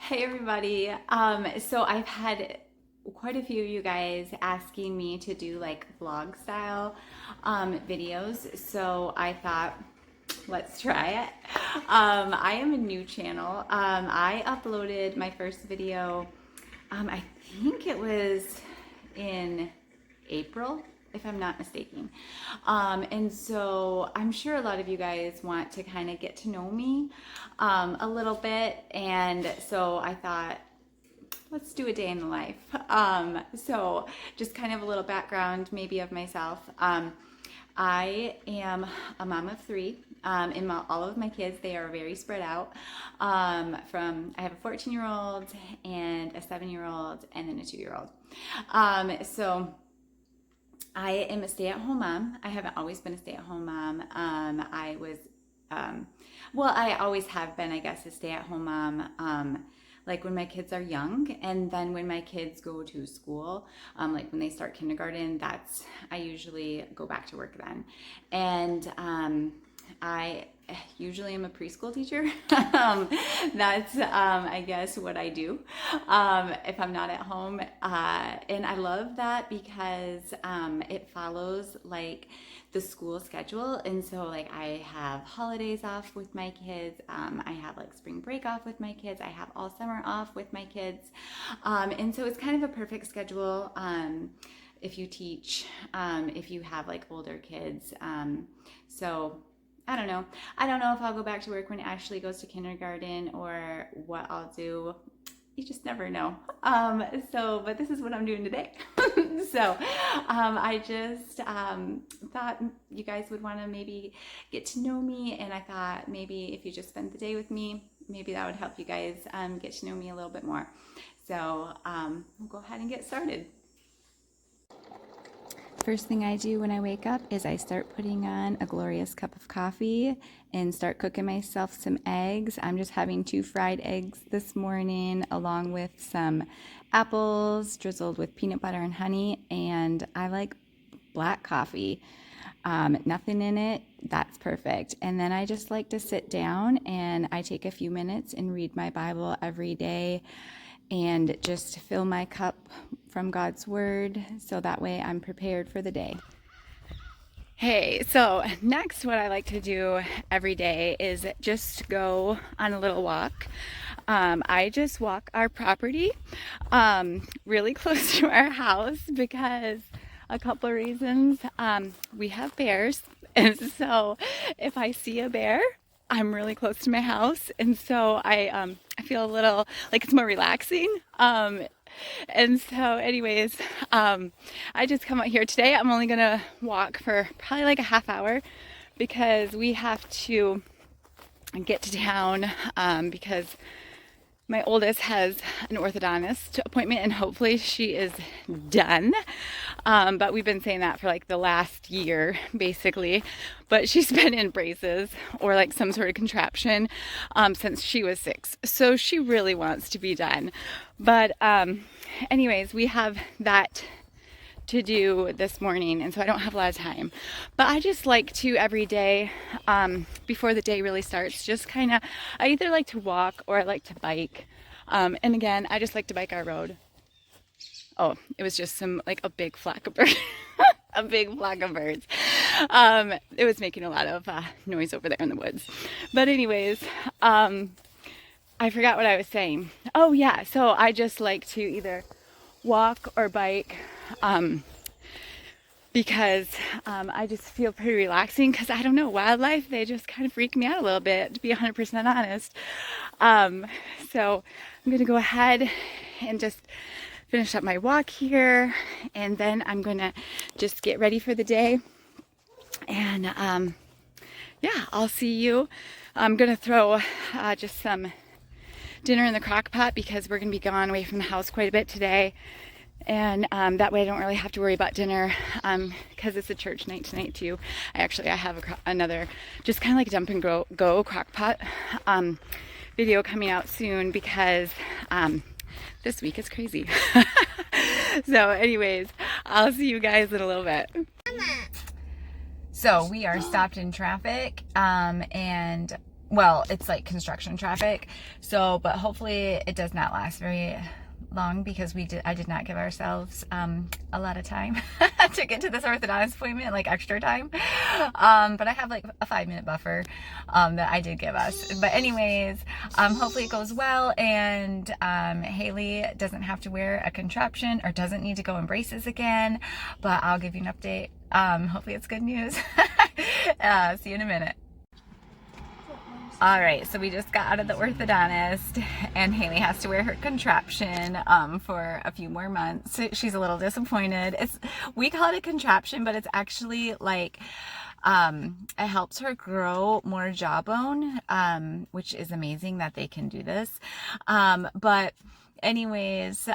Hey everybody. So I've had quite a few of you guys asking me to do like vlog style videos. So I thought, let's try it. I am a new channel. I uploaded my first video, I think it was in April, if I'm not mistaken. And so I'm sure a lot of you guys want to kind of get to know me a little bit. And so I thought, let's do a day in the life. So just kind of a little background maybe of myself. I am a mom of three. All of my kids, they are very spread out. I have a 14-year-old and a 7-year-old and then a 2-year-old. So I am a stay-at-home mom. I haven't always been a stay-at-home mom. I always have been, I guess, a stay-at-home mom. Like when my kids are young, and then when my kids go to school, like when they start kindergarten, I usually go back to work then. And I usually am a preschool teacher. That's, I guess, what I do if I'm not at home. And I love that because it follows like the school schedule. And so like I have holidays off with my kids. I have like spring break off with my kids. I have all summer off with my kids. And so it's kind of a perfect schedule if you teach, if you have like older kids. So I don't know. I don't know if I'll go back to work when Ashley goes to kindergarten or what I'll do. You just never know. But this is what I'm doing today. I just thought you guys would want to maybe get to know me, and I thought maybe if you just spend the day with me, maybe that would help you guys get to know me a little bit more. So we'll go ahead and get started. First thing I do when I wake up is I start putting on a glorious cup of coffee and start cooking myself some eggs. I'm just having 2 fried eggs this morning along with some apples drizzled with peanut butter and honey, and I like black coffee. Nothing in it, that's perfect. And then I just like to sit down and I take a few minutes and read my Bible every day and just fill my cup from God's word so that way I'm prepared for the day. Hey, so next what I like to do every day is just go on a little walk. I just walk our property really close to our house because a couple of reasons. We have bears, and so if I see a bear, I'm really close to my house, and so I feel a little like it's more relaxing. And so anyways, I just come out here today. I'm only gonna walk for probably like a half hour because we have to get to town because my oldest has an orthodontist appointment and hopefully she is done. But we've been saying that for like the last year basically. But she's been in braces or like some sort of contraption since she was 6. So she really wants to be done. But anyways, we have that to do this morning, and so I don't have a lot of time. But I just like to every day before the day really starts, just kind of, I either like to walk or I like to bike. And again, I just like to bike our road. Oh, it was just a big flock of birds. A big flock of birds. It was making a lot of noise over there in the woods. But anyways, I forgot what I was saying. Oh yeah, so I just like to either walk or bike because I just feel pretty relaxing because I don't know, wildlife, they just kind of freak me out a little bit, to be 100% honest. So I'm gonna go ahead and just finish up my walk here, and then I'm gonna just get ready for the day, and yeah, I'll see you. I'm gonna throw just some dinner in the crock pot because we're gonna be gone away from the house quite a bit today, and that way I don't really have to worry about dinner because it's a church night tonight too. I have another just kind of like dump and go crock pot video coming out soon because this week is crazy. So anyways, I'll see you guys in a little bit. So we are stopped in traffic and well, it's like construction traffic. So, but hopefully it does not last very long, because I did not give ourselves a lot of time to get to this orthodontist appointment, like extra time. But I have like a 5-minute buffer that I did give us. But anyways, hopefully it goes well, and Haley doesn't have to wear a contraption or doesn't need to go in braces again. But I'll give you an update. Hopefully it's good news. See you in a minute. All right, so we just got out of the orthodontist, and Haley has to wear her contraption for a few more months. She's a little disappointed. We call it a contraption, but it's actually like it helps her grow more jawbone, which is amazing that they can do this. But anyways,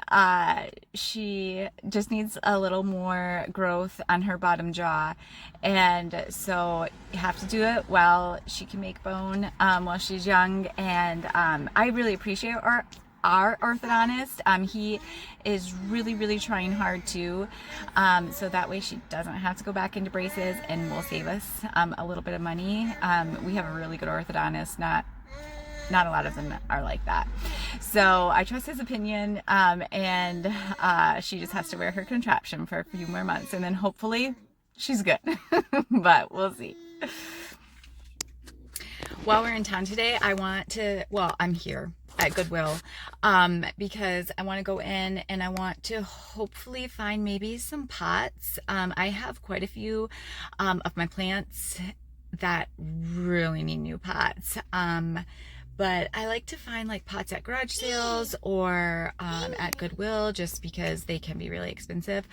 she just needs a little more growth on her bottom jaw, and so you have to do it while she can make bone, while she's young. And I really appreciate our orthodontist. He is really trying hard too, so that way she doesn't have to go back into braces, and will save us a little bit of money. We have a really good orthodontist. Not a lot of them are like that. So I trust his opinion, and she just has to wear her contraption for a few more months, and then hopefully she's good. But we'll see. While we're in town today, I'm here at Goodwill because I want to go in and I want to hopefully find maybe some pots. I have quite a few of my plants that really need new pots. But I like to find like pots at garage sales or at Goodwill, just because they can be really expensive.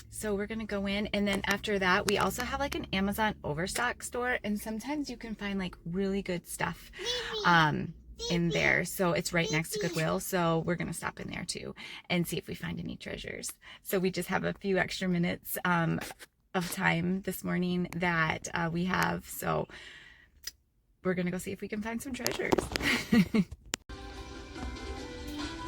So we're gonna go in, and then after that, we also have like an Amazon overstock store, and sometimes you can find like really good stuff in there. So it's right next to Goodwill. So we're gonna stop in there too and see if we find any treasures. So we just have a few extra minutes of time this morning that we have. So we're gonna go see if we can find some treasures.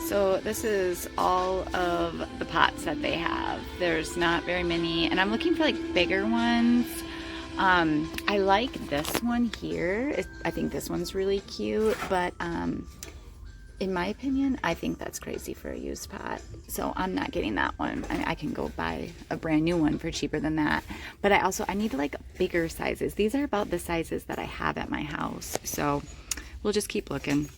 So this is all of the pots that they have. There's not very many, and I'm looking for like bigger ones. I like this one here. I think this one's really cute, but in my opinion, I think that's crazy for a used pot. So I'm not getting that one. I can go buy a brand new one for cheaper than that. But I need like bigger sizes. These are about the sizes that I have at my house. So we'll just keep looking.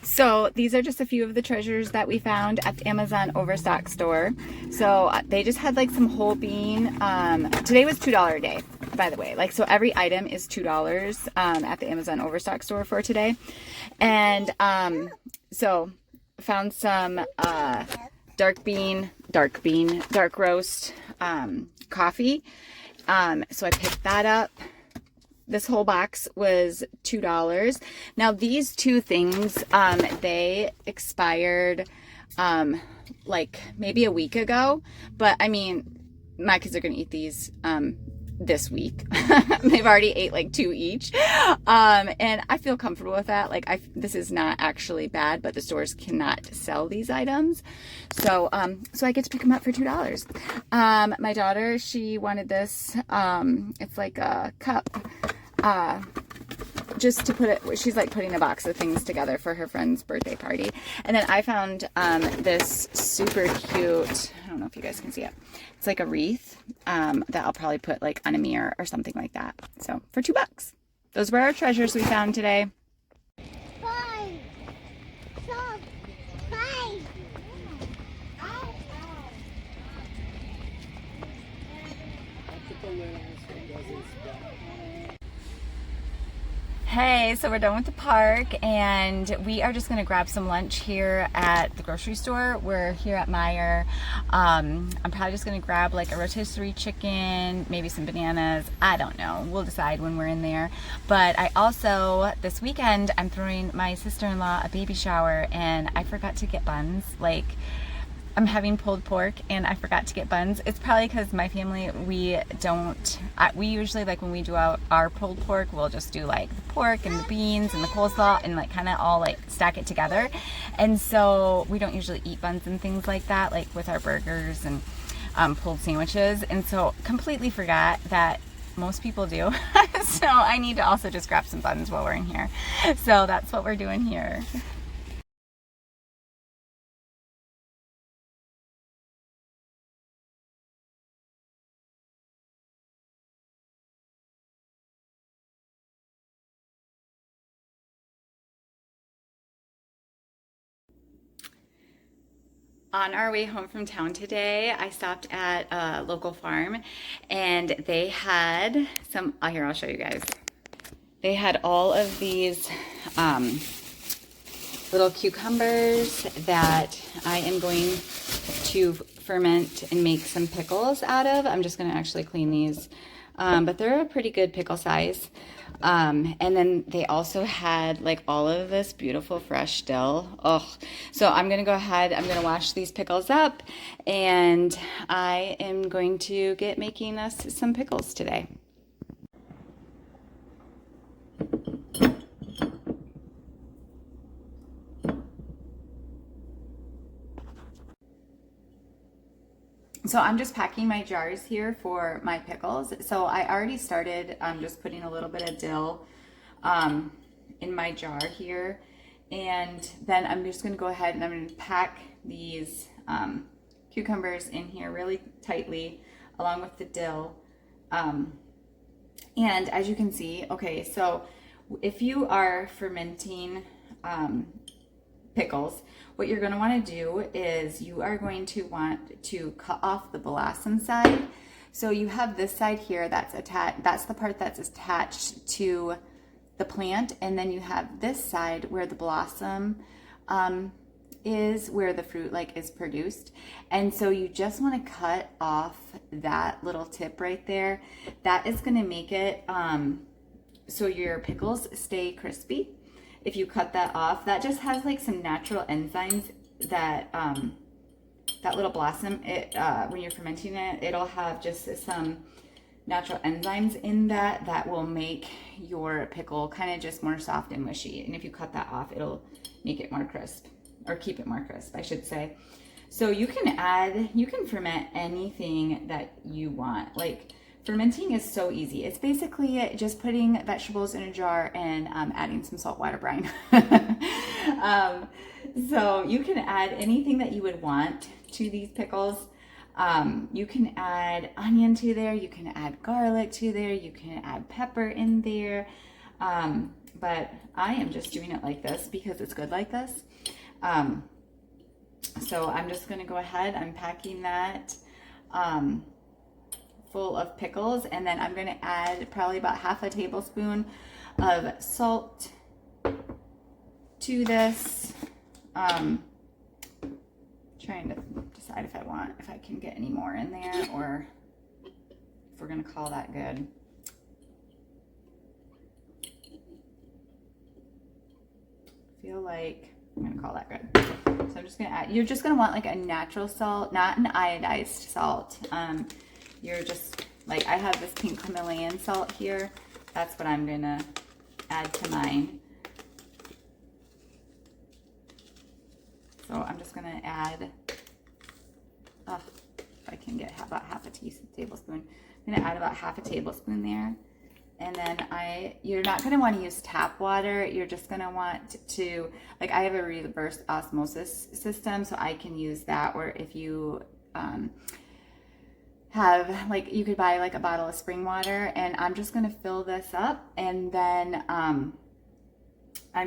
So these are just a few of the treasures that we found at the Amazon Overstock store. So they just had like some whole bean. Today was $2 a day, by the way. Like, so every item is $2 at the Amazon Overstock store for today. And so found some dark roast coffee. So I picked that up. This whole box was $2. Now these two things, they expired like maybe a week ago, but I mean, my kids are gonna eat these this week. They've already ate like 2 each, and I feel comfortable with that. Like, this is not actually bad, but the stores cannot sell these items, so so I get to pick them up for $2. My daughter, she wanted this. It's like a cup, just to put it, she's like putting a box of things together for her friend's birthday party. And then I found this super cute, I don't know if you guys can see it, it's like a wreath that I'll probably put like on a mirror or something like that. So for $2. Those were our treasures we found today. Hey, so we're done with the park, and we are just gonna grab some lunch here at the grocery store. We're here at Meijer. I'm probably just gonna grab like a rotisserie chicken, maybe some bananas. I don't know. We'll decide when we're in there. But I also, this weekend, I'm throwing my sister-in-law a baby shower, and I forgot to get buns. Like, I'm having pulled pork and I forgot to get buns. It's probably because my family, we usually, like, when we do our pulled pork, we'll just do like the pork and the beans and the coleslaw and like kind of all like stack it together. And so we don't usually eat buns and things like that, like with our burgers and pulled sandwiches. And so completely forgot that most people do. So I need to also just grab some buns while we're in here. So that's what we're doing here. On our way home from town today, I stopped at a local farm and they had some, here, I'll show you guys. They had all of these little cucumbers that I am going to ferment and make some pickles out of. I'm just going to actually clean these, but they're a pretty good pickle size. And then they also had like all of this beautiful fresh dill. Oh, so I'm going to go ahead, I'm going to wash these pickles up and I am going to get making us some pickles today. So I'm just packing my jars here for my pickles. So I already started just putting a little bit of dill in my jar here. And then I'm just gonna go ahead and I'm gonna pack these cucumbers in here really tightly along with the dill. And as you can see, okay, so if you are fermenting pickles, what you're going to want to do is you are going to want to cut off the blossom side. So you have this side here that's attached, that's the part that's attached to the plant, and then you have this side where the blossom is where the fruit like is produced. And so you just want to cut off that little tip right there. That is going to make it so your pickles stay crispy. If you cut that off, that just has like some natural enzymes that that little blossom, when you're fermenting it, it'll have just some natural enzymes in that that will make your pickle kind of just more soft and mushy. And if you cut that off, it'll make it more crisp, or keep it more crisp, I should say. So you can ferment anything that you want. Like, fermenting is so easy. It's basically just putting vegetables in a jar and adding some saltwater brine. So you can add anything that you would want to these pickles. You can add onion to there, you can add garlic to there, you can add pepper in there. But I am just doing it like this because it's good like this. So I'm just gonna go ahead, I'm packing that full of pickles, and then I'm gonna add probably about half a tablespoon of salt to this. Trying to decide if I can get any more in there, or if we're gonna call that good. Feel like I'm gonna call that good. So I'm just gonna add, you're just gonna want like a natural salt, not an iodized salt. You're just, like, I have this pink Himalayan salt here. That's what I'm gonna add to mine. So I'm just gonna add, if I can get about half a tablespoon. I'm gonna add about half a tablespoon there. And then you're not gonna wanna use tap water. You're just gonna want to, like, I have a reverse osmosis system, so I can use that, or if you have, like, you could buy like a bottle of spring water, and I'm just gonna fill this up, and then I'm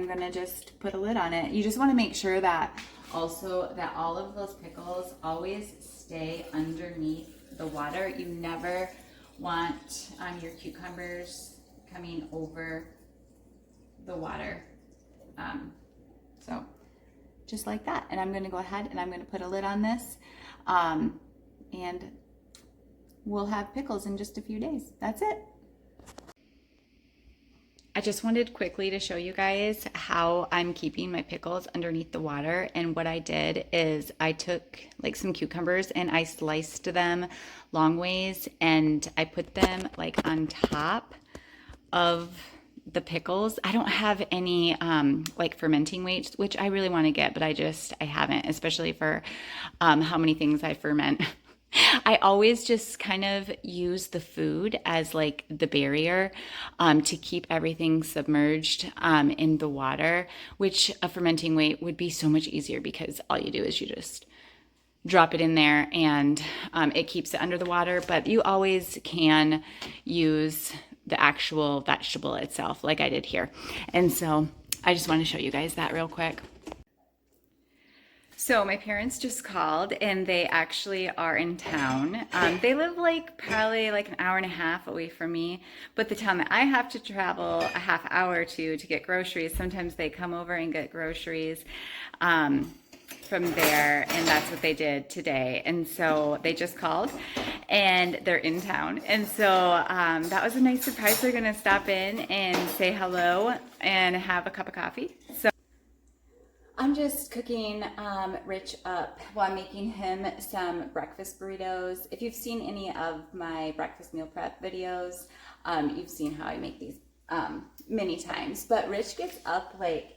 gonna just put a lid on it. You just wanna make sure that also that all of those pickles always stay underneath the water. You never want your cucumbers coming over the water. So just like that. And I'm gonna go ahead and I'm gonna put a lid on this. And we'll have pickles in just a few days. That's it. I just wanted quickly to show you guys how I'm keeping my pickles underneath the water. And what I did is I took like some cucumbers and I sliced them long ways, and I put them like on top of the pickles. I don't have any like fermenting weights, which I really want to get, but I haven't, especially for how many things I ferment. I always just kind of use the food as like the barrier to keep everything submerged in the water, which a fermenting weight would be so much easier because all you do is you just drop it in there and it keeps it under the water. But you always can use the actual vegetable itself like I did here. And so I just want to show you guys that real quick. So my parents just called and they actually are in town. They live like probably like an hour and a half away from me, but the town that I have to travel a half hour to get groceries, sometimes they come over and get groceries from there, and that's what they did today. And so they just called and they're in town. And so that was a nice surprise. They're gonna stop in and say hello and have a cup of coffee. So I'm just cooking Rich up while I'm making him some breakfast burritos. If you've seen any of my breakfast meal prep videos, you've seen how I make these many times. But Rich gets up like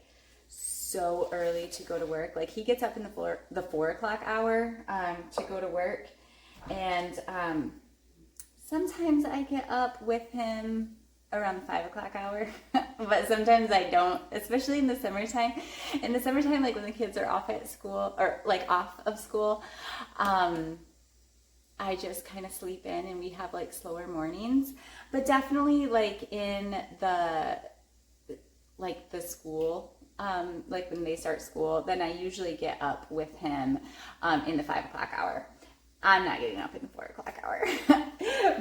so early to go to work. Like he gets up in the 4 o'clock hour to go to work. And sometimes I get up with him around the 5 o'clock hour, but sometimes I don't, especially in the summertime. In the summertime, like when the kids are off at school or like off of school, I just kind of sleep in and we have like slower mornings. But definitely like in the school, like when they start school, then I usually get up with him in the 5 o'clock hour. I'm not getting up in the 4 o'clock hour.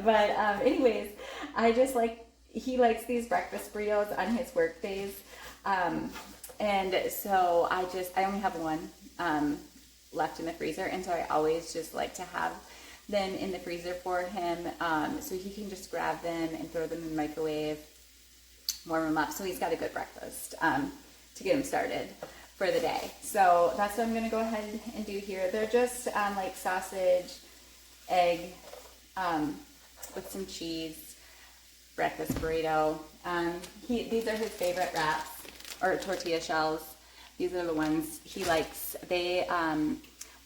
But anyways, I just like, he likes these breakfast burritos on his work days. And so I only have one left in the freezer. And so I always just like to have them in the freezer for him so he can just grab them and throw them in the microwave, warm them up. So he's got a good breakfast to get him started for the day. So that's what I'm going to go ahead and do here. They're just like sausage, egg with some cheese, breakfast burrito. These are his favorite wraps or tortilla shells. These are the ones he likes. They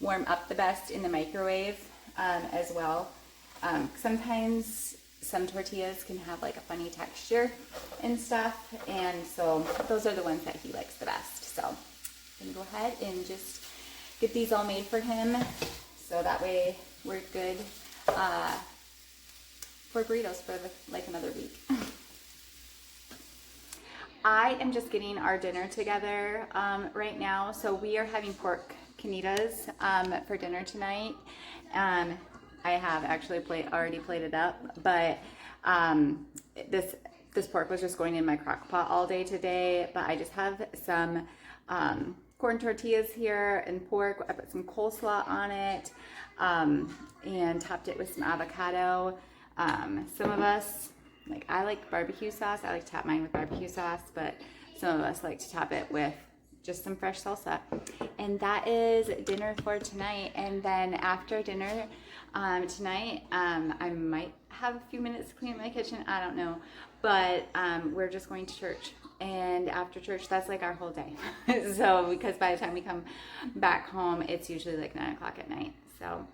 warm up the best in the microwave as well. Sometimes some tortillas can have like a funny texture and stuff, and so those are the ones that he likes the best. So I'm gonna go ahead and just get these all made for him, so that way we're good for burritos for like another week. I am just getting our dinner together right now. So we are having pork canitas for dinner tonight. I have actually already plated up, but this pork was just going in my crock pot all day today. But I just have some corn tortillas here and pork. I put some coleslaw on it and topped it with some avocado. Some of us, like I like barbecue sauce. I like to top mine with barbecue sauce, but some of us like to top it with just some fresh salsa. And that is dinner for tonight. And then after dinner tonight, I might have a few minutes to clean up my kitchen. I don't know. But we're just going to church. And after church, that's like our whole day. So because by the time we come back home, it's usually like 9 o'clock at night. So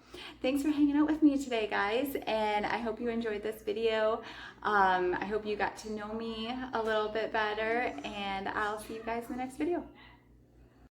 thanks for hanging out with me today, guys, and I hope you enjoyed this video. I hope you got to know me a little bit better, and I'll see you guys in the next video.